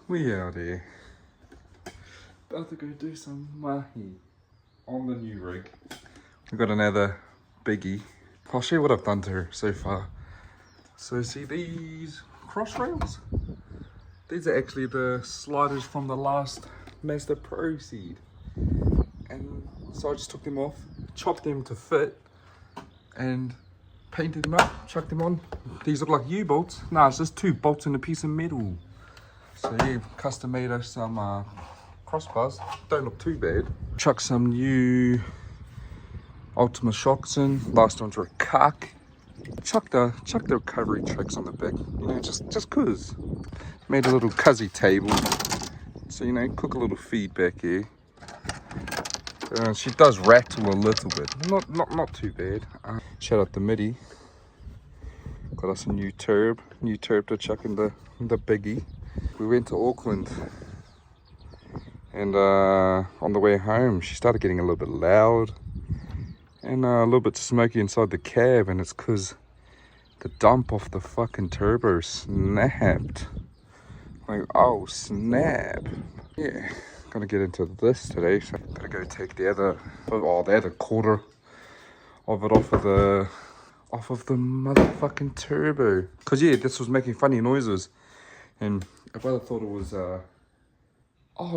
We out here. About to go do some mahi on the new rig. We've got another biggie. I'll show you what I've done to her so far. So see these cross rails? These are actually the sliders from the last Mazda Pro seed. And so I just took them off, chopped them to fit, and painted them up, chucked them on. These look like U-bolts. Nah, it's just 2 bolts and a piece of metal. So yeah, custom made us some crossbars. Don't look too bad. Chuck some new Ultima shocks in. Last ones were caulk. Chuck the recovery tracks on the back. You know, just cause. Made a little cuzzy table. So you know, cook a little feed back here. She does rattle a little bit. Not too bad. Shout out the MIDI. Got us a new turb to chuck in the biggie. We went to Auckland, and on the way home she started getting a little bit loud and a little bit smoky inside the cab, and it's because the dump off the fucking turbo snapped. Like, oh snap. Yeah, gonna get into this today, so gotta go take the other quarter of it off of the motherfucking turbo. Cause yeah, this was making funny noises. And my brother thought it was, oh,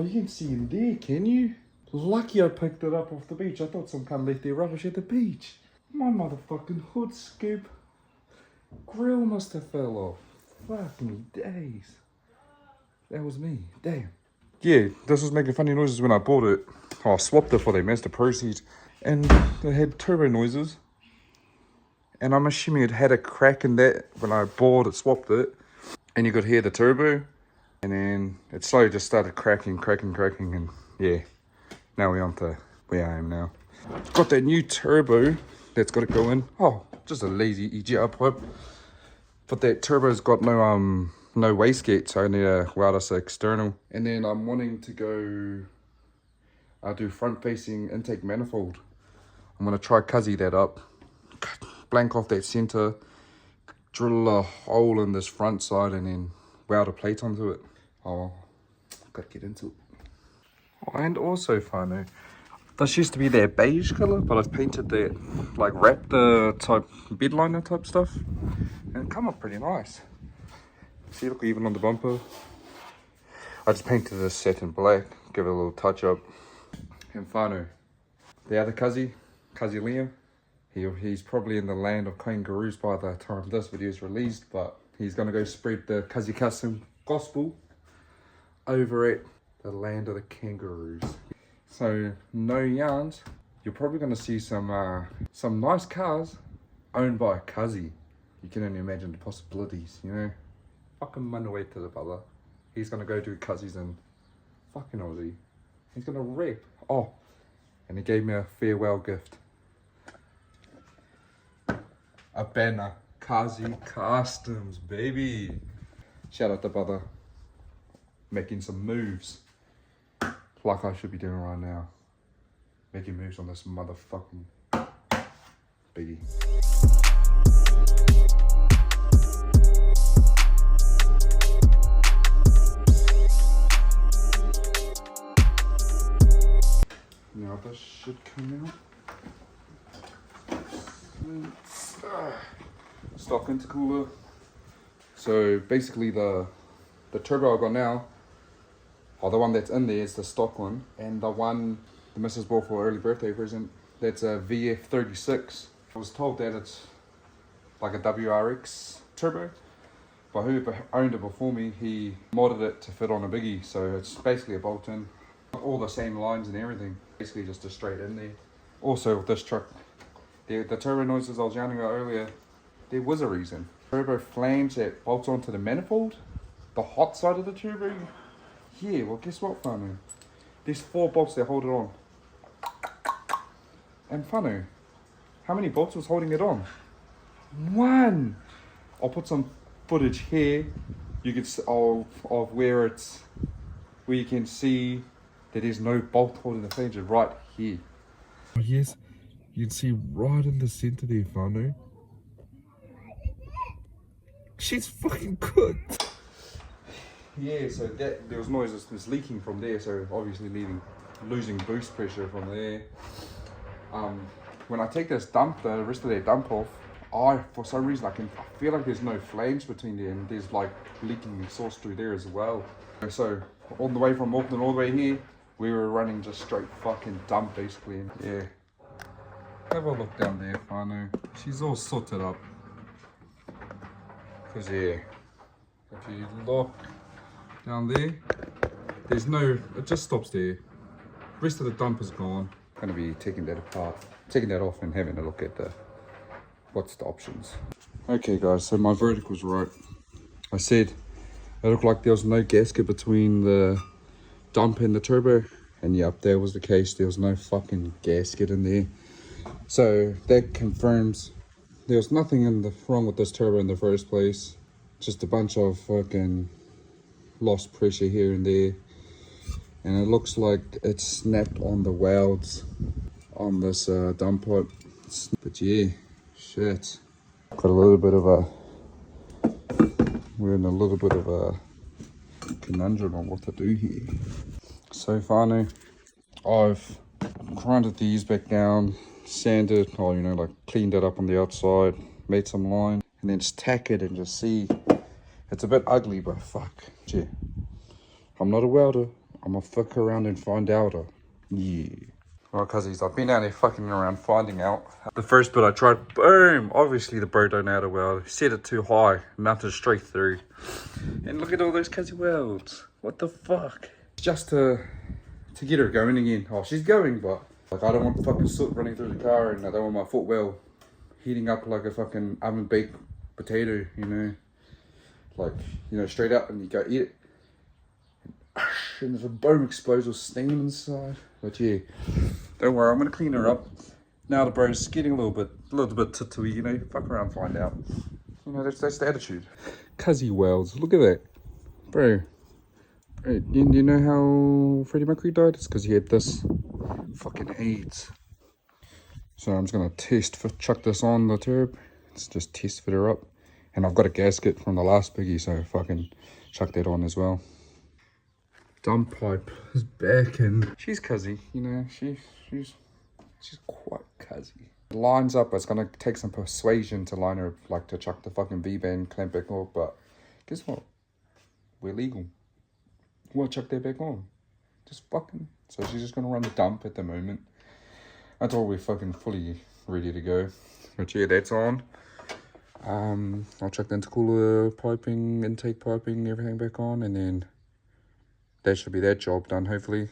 you can see him there, can you? Lucky I picked it up off the beach. I thought some cunt left their rubbish at the beach. My motherfucking hood scoop grill must have fell off. Fucking days. That was me, damn. Yeah, this was making funny noises when I bought it. Oh, I swapped it for the Mazda Pro seats, and it had turbo noises. And I'm assuming it had a crack in that when I bought it, swapped it. And you could hear the turbo, and then it slowly just started cracking, and yeah, now we're on to where I am now. Got that new turbo that's got to go in. Oh, just a lazy EGR pipe. But that turbo's got no wastegate, so I need a wireless external. And then I'm wanting to go do front-facing intake manifold. I'm gonna try cuzzy that up, blank off that center, drill a hole in this front side, and then weld a plate onto it. Oh, gotta get into it. Oh, and also funny, this used to be their beige color, but I've painted that like Raptor type bedliner type stuff, and it come up pretty nice. See, look, even on the bumper. I just painted this satin black, give it a little touch up. And Fano, the other Cuzzy Liam, he's probably in the land of kangaroos by the time this video is released, but he's gonna go spread the Cuzzy Custom gospel over at the land of the kangaroos. So no yarns, you're probably gonna see some nice cars owned by a Cuzzy. You can only imagine the possibilities, you know. Fucking man away to the brother. He's gonna go do Cuzzies in fucking Aussie. He's gonna rip. Oh, and he gave me a farewell gift. A banner. Cuzzy Customs, baby. Shout out to brother. Making some moves. Like I should be doing right now. Making moves on this motherfucking biggie. Now this should come out. Stock intercooler. So basically the turbo I got now, or the one that's in there, is the stock one, and the one the missus bought for early birthday present, that's a VF36. I was told that it's like a WRX turbo, but whoever owned it before me, he modded it to fit on a biggie, so it's basically a bolt-in. All the same lines and everything, basically just a straight in there. Also with this truck, the turbo noises I was yelling about earlier, there was a reason. Turbo flange that bolts onto the manifold, the hot side of the turbo. Yeah, well guess what, Fanu? There's 4 bolts that hold it on. And Fanu, how many bolts was holding it on? 1! I'll put some footage here. You can of where you can see that there's no bolt holding the flange right here. Oh yes, you can see right in the center there, Fanu. She's fucking cooked. Yeah, so that there was noise was leaking from there, so obviously losing boost pressure from there. When I take this dump, the rest of that dump off, for some reason I feel like there's no flange between there, and there's like leaking exhaust through there as well. So all the way from Auckland all the way here, we were running just straight fucking dump basically. And yeah, have a look down there, whānau. She's all sorted up. Cause yeah, if you look down there, there's no, it just stops there. Rest of the dump is gone. Gonna be taking that apart, taking that off and having a look at what's the options. Okay guys, so my verdict was right. I said it looked like there was no gasket between the dump and the turbo, and yep, that was the case. There was no fucking gasket in there. So that confirms there was nothing wrong with this turbo in the first place. Just a bunch of fucking lost pressure here and there. And it looks like it's snapped on the welds on this dump pipe. But yeah, shit. Got a little bit of we're in a little bit of a conundrum on what to do here. So finally, I've grinded these back down, sanded, or you know, like cleaned it up on the outside, made some line, and then just tack it and just see. It's a bit ugly, but fuck. Yeah. I'm not a welder. I'm gonna fuck around and find out. Yeah. Well, cuzzies, I've been out there fucking around finding out. The first bit I tried, boom! Obviously the bro don't know how to weld. Set it too high, mounted straight through. And look at all those cuzzy welds. What the fuck? Just to get her going again. Oh, she's going, but like I don't want fucking soot running through the car, and I don't want my footwell heating up like a fucking oven baked potato, you know. Like, you know, straight up and you go eat it. And the boom explodes with steam inside. But yeah, don't worry, I'm gonna clean her up. Now the bro's getting a little bit titty, you know, fuck around, find out. You know, that's the attitude. Cuzzy welds, look at that. Bro, you know how Freddie Mercury died? It's because he had this fucking AIDS. So I'm just gonna chuck this on the turb. Let's just test fit her up. And I've got a gasket from the last biggie, so fucking chuck that on as well. Dump pipe is back, and she's cuzzy, you know, she's quite cuzzy. It lines up, it's gonna take some persuasion to line her, like to chuck the fucking V-band clamp back on, but guess what? We're legal. We'll chuck that back on. Just fucking. So she's just gonna run the dump at the moment until we're fucking fully ready to go. But yeah, that's on. I'll chuck the intercooler piping, intake piping, everything back on, and then that should be that job done, hopefully.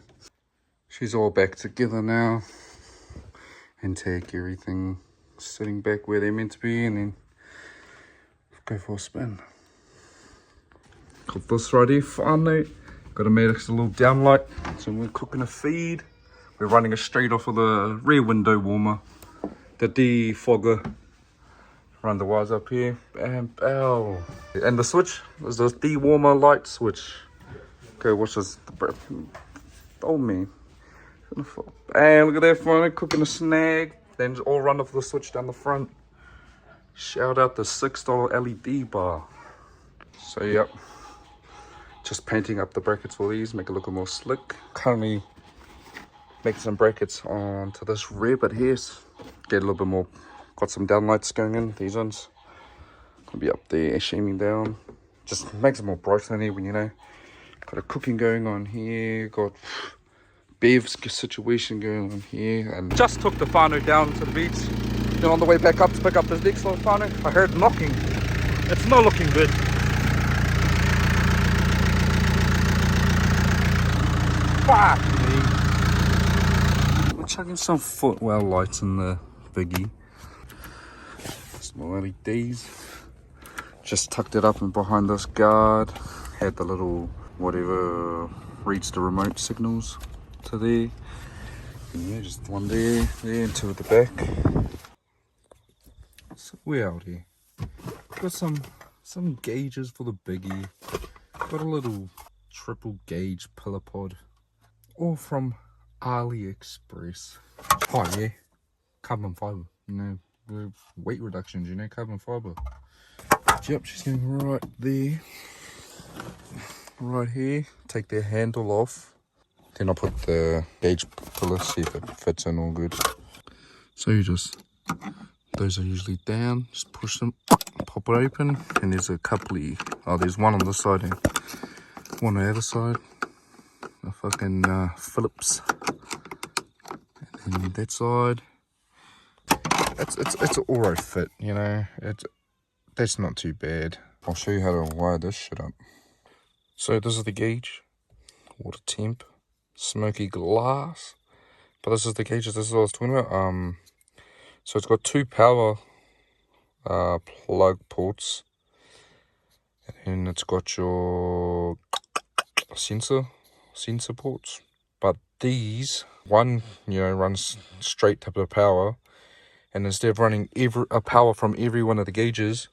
She's all back together now. Intake, everything sitting back where they're meant to be, and then go for a spin. Got this ready, finally. Got to make us a little downlight. So we're cooking a feed. We're running it straight off of the rear window warmer. The defogger. Run the wires up here. Bam, bow. And the switch is the de-warmer light switch. Okay, watch this. Oh man. And look at that, finally cooking a snag. Then just all run off the switch down the front. Shout out the $6 LED bar. So yep. Just painting up the brackets for these, make it look more slick. Currently making some brackets onto this rear bit here. Get a little bit more, got some downlights going in, these ones. Gonna be up there, shaming down. Just makes it more bright in here when you know. Got a cooking going on here, got Bev's situation going on here. And just took the whānau down to the beach. Then on the way back up to pick up this next little whānau, I heard knocking. It's not looking good. Fuck me. We're chucking some footwell lights in the biggie. Small LEDs. Just tucked it up and behind this guard. Had the little whatever reads the remote signals to there. And yeah, just one there, and two at the back. So we're out here. Got some gauges for the biggie. Got a little triple gauge pillar pod. All from AliExpress. Oh yeah, carbon fiber, you know, weight reductions, you know, carbon fiber. Yep, she's going right there. right here, take their handle off. Then I'll put the gauge puller, see if it fits in all good. So you just, those are usually down, just push them, pop it open, and there's a couple of, there's one on this side and one on the other side. A fucking Phillips. And then that side. It's an alright fit, you know. That's not too bad. I'll show you how to wire this shit up. So this is the gauge, water temp, smoky glass. But this is the gauge. This is what I was talking about. So it's got two power plug ports, and it's got your sensor ports. But these, one, you know, runs straight to the power, and instead of running a power from every one of the gauges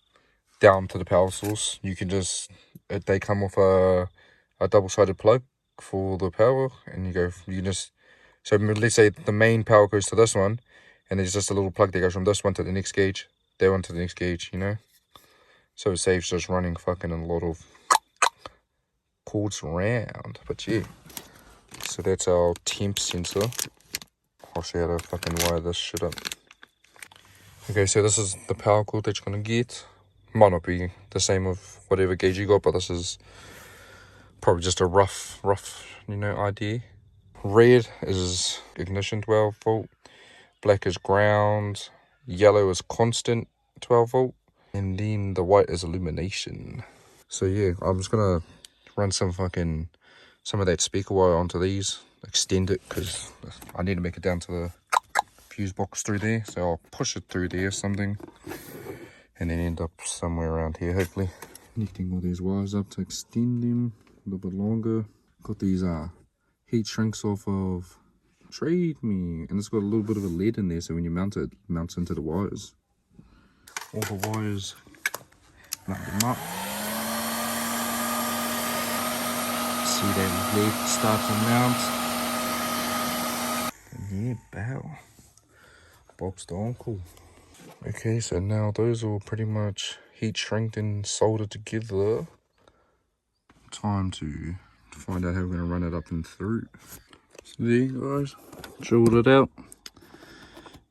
down to the power source, you can just, they come off a double-sided plug for the power, and you can just, so let's say the main power goes to this one, and there's just a little plug that goes from this one to the next gauge, that one to the next gauge, you know. So it saves just running fucking a lot of cords around. But yeah, so that's our temp sensor. I'll show you how to fucking wire this shit up. Okay, so this is the power cord that you're gonna get. Might not be the same with whatever gauge you got, but this is probably just a rough, you know, idea. Red is ignition 12 volt, black is ground, yellow is constant 12 volt, and then the white is illumination. So yeah, I'm just gonna run some of that speaker wire onto these, extend it, because I need to make it down to the fuse box through there. So I'll push it through there or something, and then end up somewhere around here, hopefully. Connecting all these wires up to extend them a little bit longer. Got these heat shrinks off of Trade Me, and it's got a little bit of a lead in there, so when you mount it, it mounts into the wires. All the wires, mount them up. See that lead start to mount. And yeah, bow. Bob's the uncle. Okay, so now those are pretty much heat shrinked and soldered together. Time to find out how we're going to run it up and through. So there you guys, drilled it out.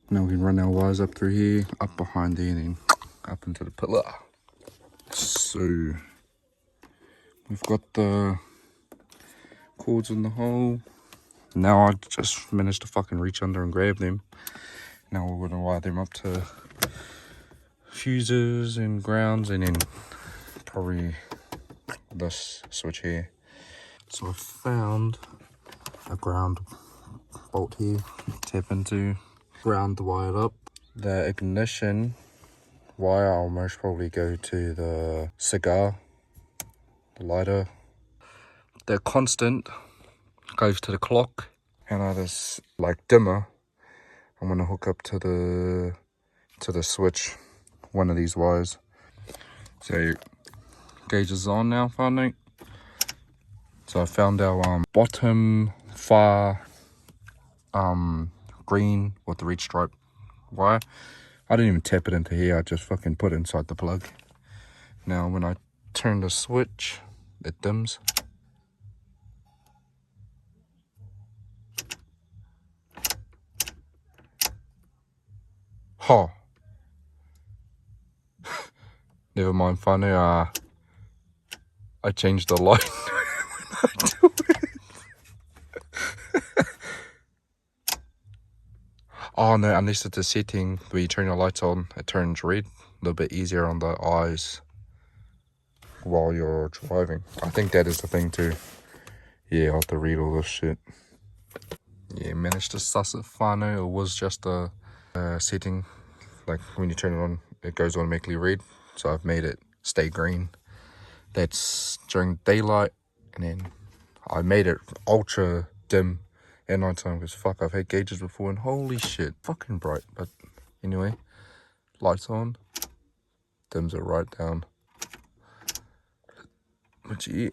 Now we can run our wires up through here, up behind there, and then up into the pillar. So we've got the cords in the hole. Now I just managed to fucking reach under and grab them. Now we're going to wire them up to fuses and grounds, and then probably this switch here. So I found a ground bolt here, tap into, ground wired up. The ignition wire I'll most probably go to the cigar, the lighter. The constant goes to the clock, and this like dimmer I'm gonna hook up to the switch, one of these wires. So gauge is on now, finally. So I found our bottom far green with the red stripe wire. I didn't even tap it into here, I just fucking put it inside the plug. Now when I turn the switch, it dims. Huh. Never mind, finally I changed the light when I do it. Oh no, unless it's a setting where you turn your lights on, it turns red. A little bit easier on the eyes while you're driving. I think that is the thing too. Yeah, I'll have to read all this shit. Yeah, managed to suss it finally. It was just a setting, like when you turn it on, it goes automatically red. So I've made it stay green. That's during daylight, and then I made it ultra dim at night time, because fuck, I've had gauges before and holy shit, fucking bright. But anyway, lights on, dims it right down. But yeah,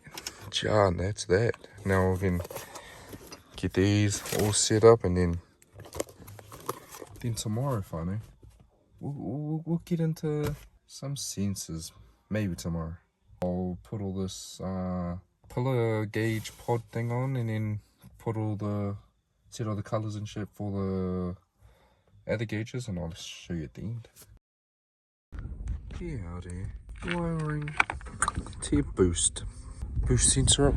John, that's that. Now we can get these all set up, and then tomorrow finally we'll get into some sensors, maybe tomorrow. I'll put all this pull a gauge pod thing on, and then put set all the colours and shit for the other gauges, and I'll show you at the end. Yeah, howdy. Wiring. Tape boost sensor up.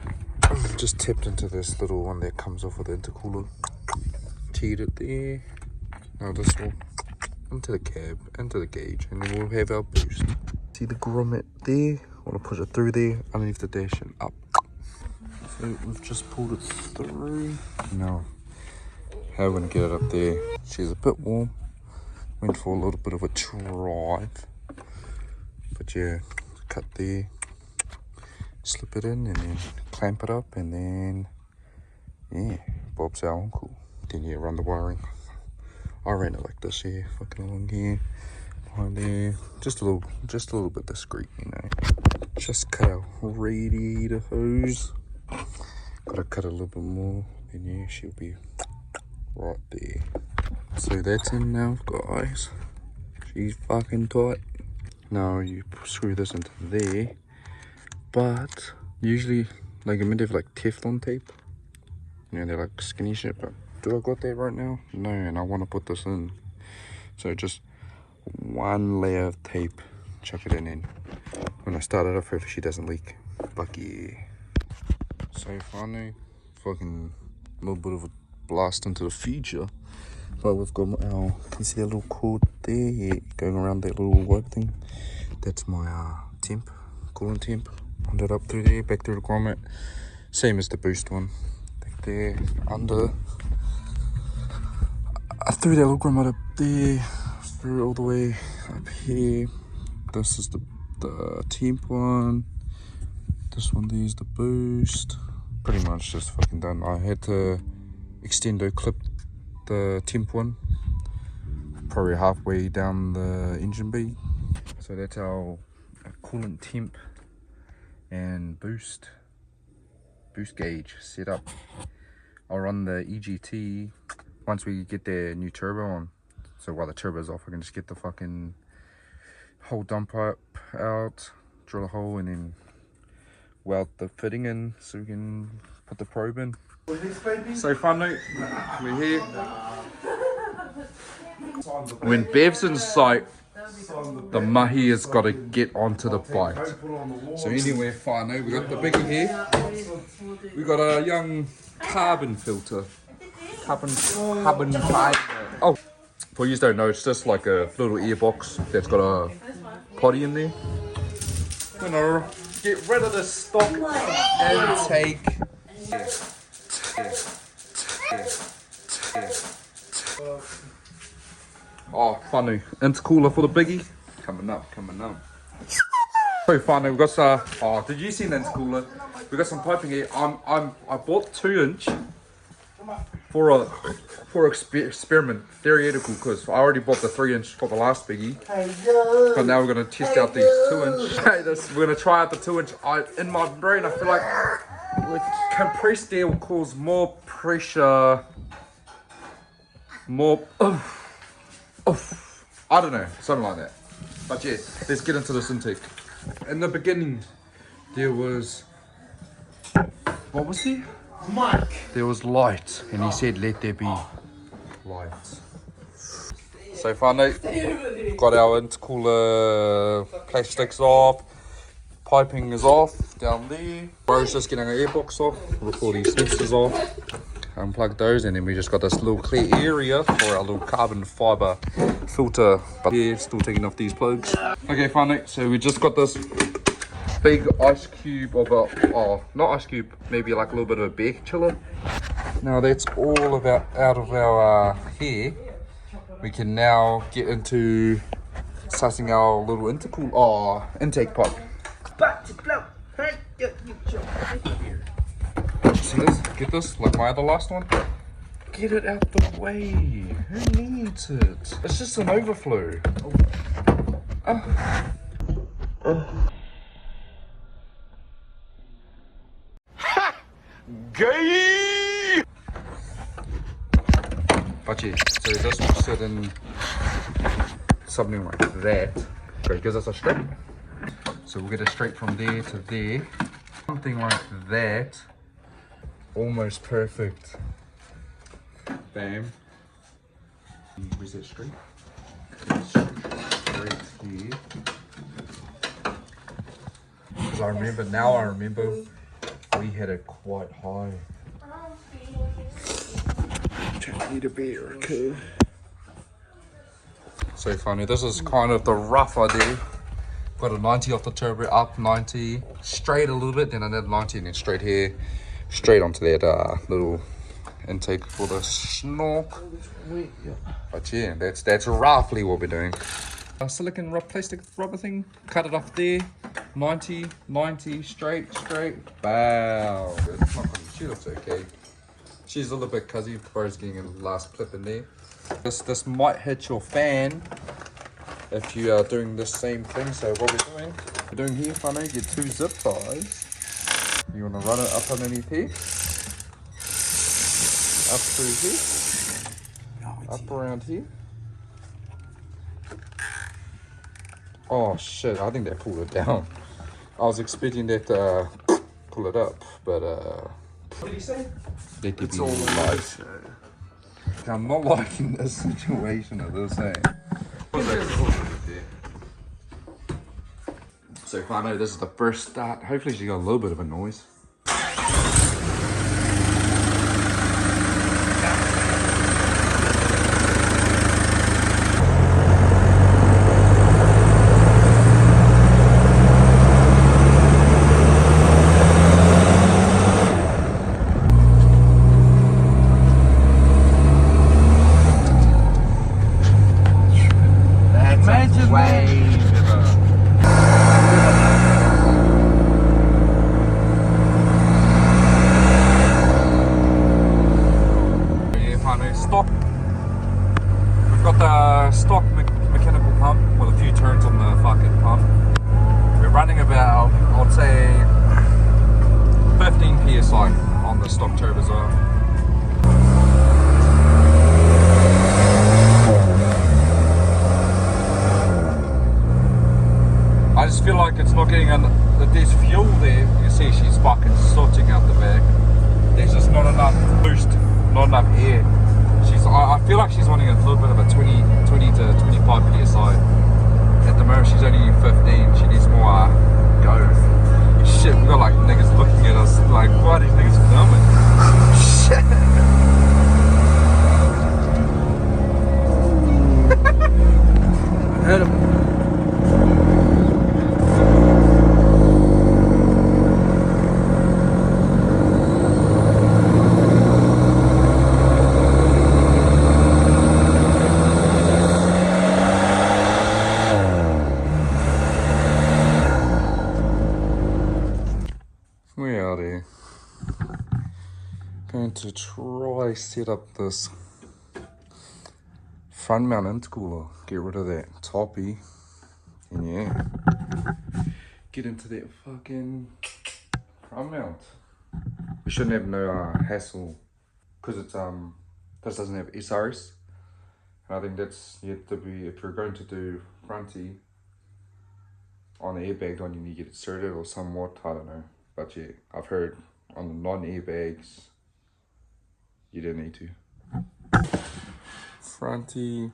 Just tapped into this little one that comes off with the intercooler. Teed it there. Now this will into the cab, into the gauge, and then we'll have our boost. See the grommet there? I want to push it through there, underneath the dash and up. So we've just pulled it through. Now, how we're going to get it up there? She's a bit warm. Went for a little bit of a drive. But yeah, cut there. Slip it in and then clamp it up, and then, yeah, Bob's our uncle. Then yeah, run the wiring. I ran it like this here, fucking along here, behind there. Just a little bit discreet, you know. Just cut our radiator hose. Gotta cut a little bit more, then yeah, she'll be right there. So that's in now, guys. She's fucking tight. Now you screw this into there, but usually, like, I'm meant to have like Teflon tape. You know, they're like skinny shit, but do I got that right now? No, and I want to put this in. So just one layer of tape, chuck it in, and when I start it off, hopefully she doesn't leak. Fuck yeah. So finally, fucking little bit of a blast into the future. But we've got our, can you see that little cord there? Yeah, going around that little wipe thing. That's my temp, coolant temp. Run it up through there, back through the grommet. Same as the boost one. Back there, under. I threw that little grommet up there, threw it all the way up here. This is the temp one. This one there is the boost. Pretty much just fucking done. I had to extendo clip the temp one, probably halfway down the engine bay. So that's our coolant temp and boost gauge set up. I'll run the EGT once we get the new turbo on. So while the turbo's off, I can just get the fucking whole dump pipe out, drill a hole, and then weld the fitting in so we can put the probe in. So fun note, we're here. When Bev's in sight, the Mahi has got to get onto the bike. So anyway, fine note, we got the biggie here. We got a young carbon filter. Carbon fiber. Oh, for you don't know, it's just like a little earbox that's got a potty in there. You know, get rid of the stock and take. Oh, funny. Intercooler for the biggie. Coming up. So funny, we've got some, oh, did you see the intercooler? We've got some piping here. I bought 2-inch for experiment, theoretical, because I already bought the 3-inch for the last biggie. But now we're going to test out these 2-inch. We're going to try out the 2-inch. In my brain, I feel like with compressed air will cause more pressure, I don't know, something like that. But yeah, let's get into this intake. In the beginning, there was, what was there? Mike. There was light, and he said, let there be light. So finally, got our intercooler plastics off, piping is off down there. Bro's just getting our airbox off, rip all these sensors off, unplug those, and then we just got this little clear area for our little carbon fiber filter. But yeah, still taking off these plugs. Okay, finally, so we just got this big ice cube of a, oh, not ice cube, maybe like a little bit of a beer chiller. Now that's all about out of our hair. We can now get into sussing our little intake pipe. See this? Get this? Like my other last one? Get it out the way. Who needs it? It's just an overflow. Gay! But yeah, so this will sit in something like that. So it gives us a straight. So we'll get it straight from there to there. Something like that. Almost perfect. Bam. Where's that straight? Straight here. Because I remember, we had it quite high. Just need a beer, okay? So funny, this is kind of the rough idea. Got a 90 off the turbo, up 90, straight a little bit, then another 90, and then straight here, straight onto that little intake for the snork. But yeah, that's roughly what we're doing. Silicon plastic rubber thing, cut it off there, 90, straight, bow. It's not gonna shoot, it's okay. She's a little bit cuzzy, bro's getting a last clip in there. This might hit your fan if you are doing the same thing. So what we're doing here, Fmic, get 2 zip ties. You want to run it up underneath here, up through here, up around here. Oh shit, I think they pulled it down. I was expecting that to pull it up, but what did you say? It's all nice. I'm not liking this situation of this, eh? So far, I know this is the first start. Hopefully she got a little bit of a noise. Stock mechanical pump with a few turns on the fucking pump. We're running about, I'd say, 15 psi on the stock turbos. I just feel like it's not getting there's fuel there. You see she's fucking sorting out the back. There's just not enough boost, not enough air. I feel like she's wanting a little bit of a 20 to 25 psi. At the moment she's only 15, she needs more go. Shit, we got like niggas looking at us like, why are these niggas filming? Shit. I heard him. Going to try set up this front mount intercooler, get rid of that toppy, and yeah, get into that fucking front mount. We shouldn't have no hassle, because it's this doesn't have SRS, and I think that's you have to be, if you're going to do fronty on the airbag on, you need to get it inserted or somewhat, I don't know, but yeah, I've heard on the non-airbags you don't need to. Fronty,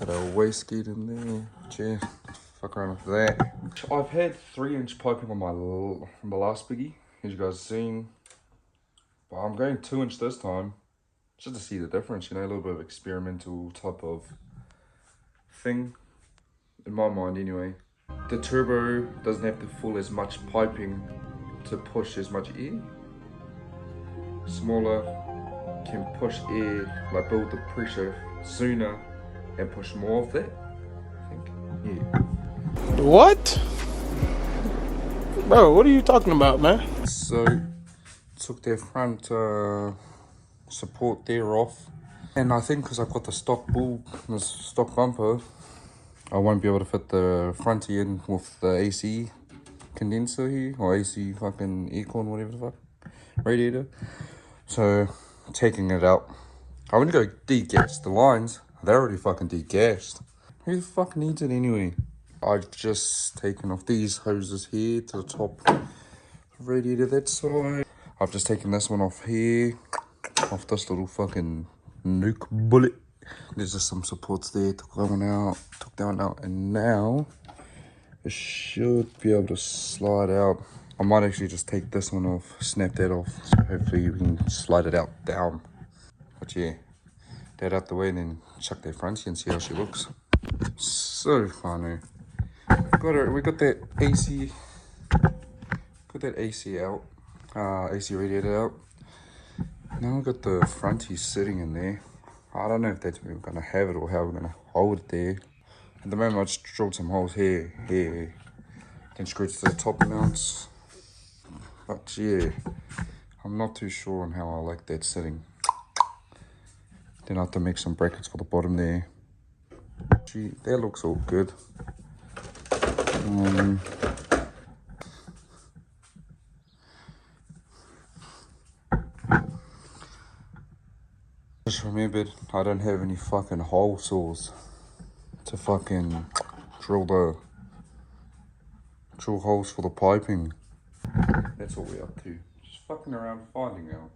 got a wastegate in there, yeah, fuck around with that. I've had 3-inch piping on my last biggie, as you guys have seen, but I'm going 2-inch this time, just to see the difference, you know, a little bit of experimental type of thing, in my mind anyway. The turbo doesn't have to fill as much piping to push as much air. Smaller can push air, like build the pressure sooner and push more of that, I think. Yeah. What? Bro, what are you talking about, man? So, took their front support there off. And I think because I've got the stock bumper, I won't be able to fit the fronty in with the AC condenser here, or AC fucking aircon, whatever the fuck, radiator. So, taking it out. I went to go degas the lines. They're already fucking degassed. Who the fuck needs it anyway? I've just taken off these hoses here to the top radiator that side. I've just taken this one off here, off this little fucking nuke bullet. There's just some supports there, took that one out, and now it should be able to slide out. I might actually just take this one off, snap that off, so hopefully you can slide it out down. But yeah, that out the way and then chuck that fronty and see how she looks. So funny. We got that AC, out, AC radiator out. Now we've got the fronty sitting in there. I don't know if that's where we're gonna have it or how we're gonna hold it there. At the moment I just drilled some holes here, then screwed to the top mounts. But yeah, I'm not too sure on how I like that sitting. Then I have to make some brackets for the bottom there. Gee, that looks all good. Just remembered I don't have any fucking hole saws to fucking drill holes for the piping. That's all we're up to. Just fucking around finding out.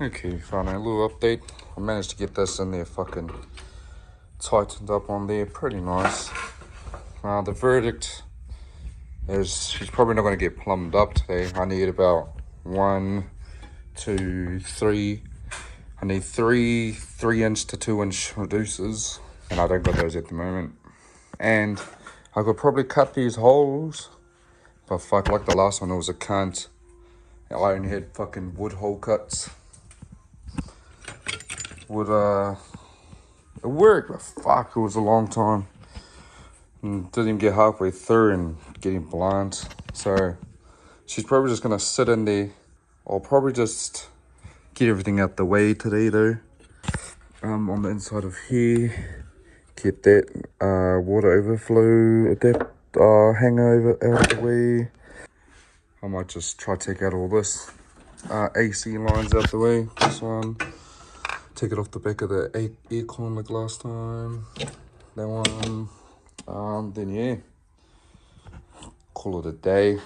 Okay, finally a little update. I managed to get this in there fucking tightened up on there, pretty nice. The verdict is she's probably not going to get plumbed up today. I need about 1, 2, 3. I need three 3-inch to 2-inch reducers, and I don't got those at the moment. And I could probably cut these holes, but fuck, like the last one, it was a cunt. I only had fucking wood hole cuts. It worked, but fuck, it was a long time. And didn't even get halfway through and getting blind. So she's probably just gonna sit in there. I'll probably just get everything out the way today though. On the inside of here, get that water overflow, that hangover out of the way. I might just try to take out all this AC lines out the way. This one, take it off the back of the aircon like last time. That one. Then yeah, call it a day.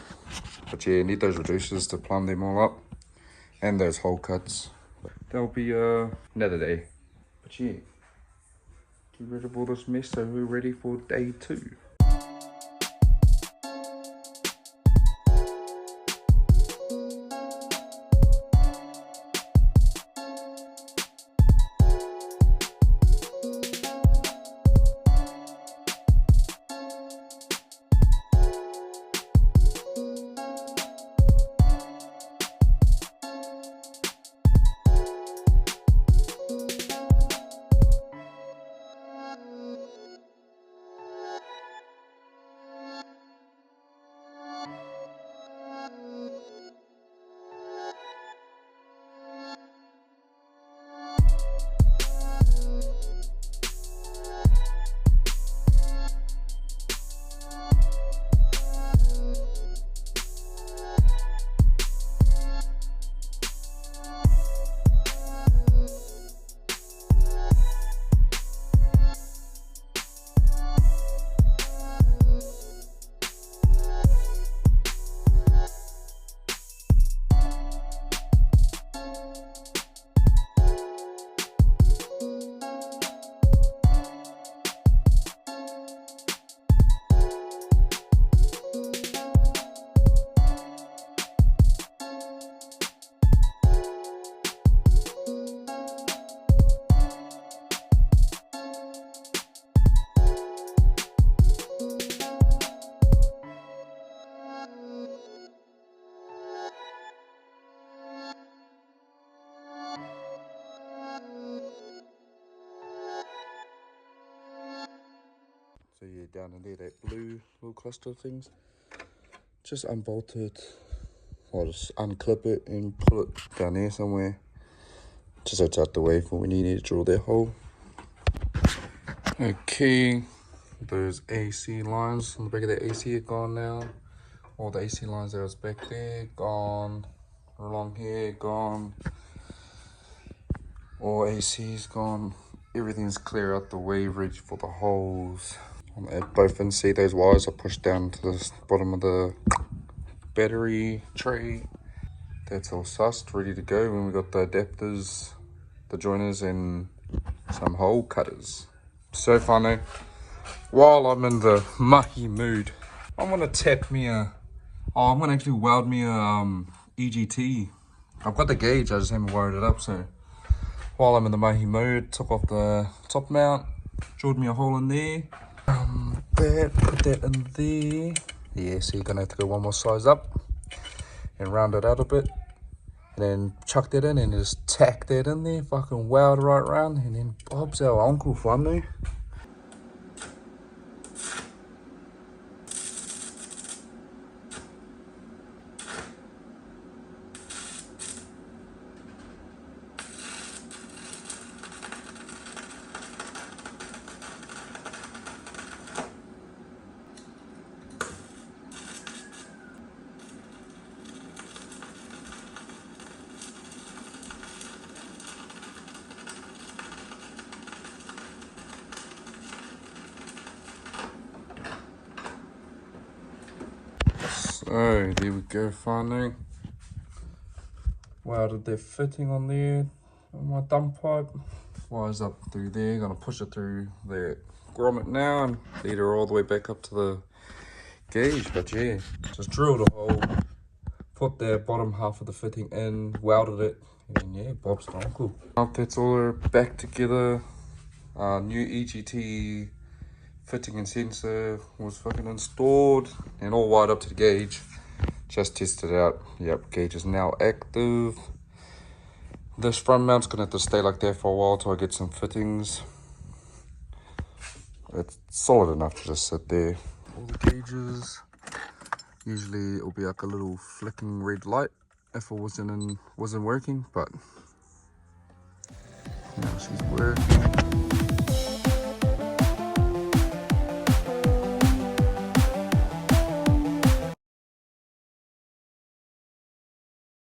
But yeah, need those reducers to plumb them all up, and those hole cuts. That'll be another day. But yeah, get rid of all this mess so we're ready for day 2. So yeah, down in there, that blue little cluster of things, just unbolt it, or just unclip it and pull it down there somewhere, just so it's out the way for when you need to drill that hole. Okay, those AC lines on the back of the AC are gone now. All the AC lines that was back there, gone. Along here, gone. All AC's gone. Everything's clear out the way, ready for the holes. At both ends, see those wires are pushed down to the bottom of the battery tray. That's all sussed, ready to go. And we got the adapters, the joiners, and some hole cutters. So funny. While I'm in the Mahi mood, I'm gonna tap me a. Oh, I'm gonna actually weld me a EGT. I've got the gauge, I just haven't wired it up. So while I'm in the Mahi mood, took off the top mount, drilled me a hole in there. Put that in there. Yeah, so you're gonna have to go one more size up and round it out a bit. And then chuck that in and just tack that in there, fucking weld right round, and then Bob's our uncle family. So there we go, finally. Welded that fitting on there on my dump pipe. Wires up through there, gonna push it through the grommet now and lead her all the way back up to the gauge. But yeah, just drilled a hole, put the bottom half of the fitting in, welded it, and then yeah, Bob's the uncle. Now that's all back together. New EGT fitting and sensor was fucking installed and all wired up to the gauge. Just tested it out. Yep, gauge is now active. This front mount's gonna have to stay like that for a while till I get some fittings. It's solid enough to just sit there. All the gauges. Usually it'll be like a little flicking red light if it wasn't working, but now she's working.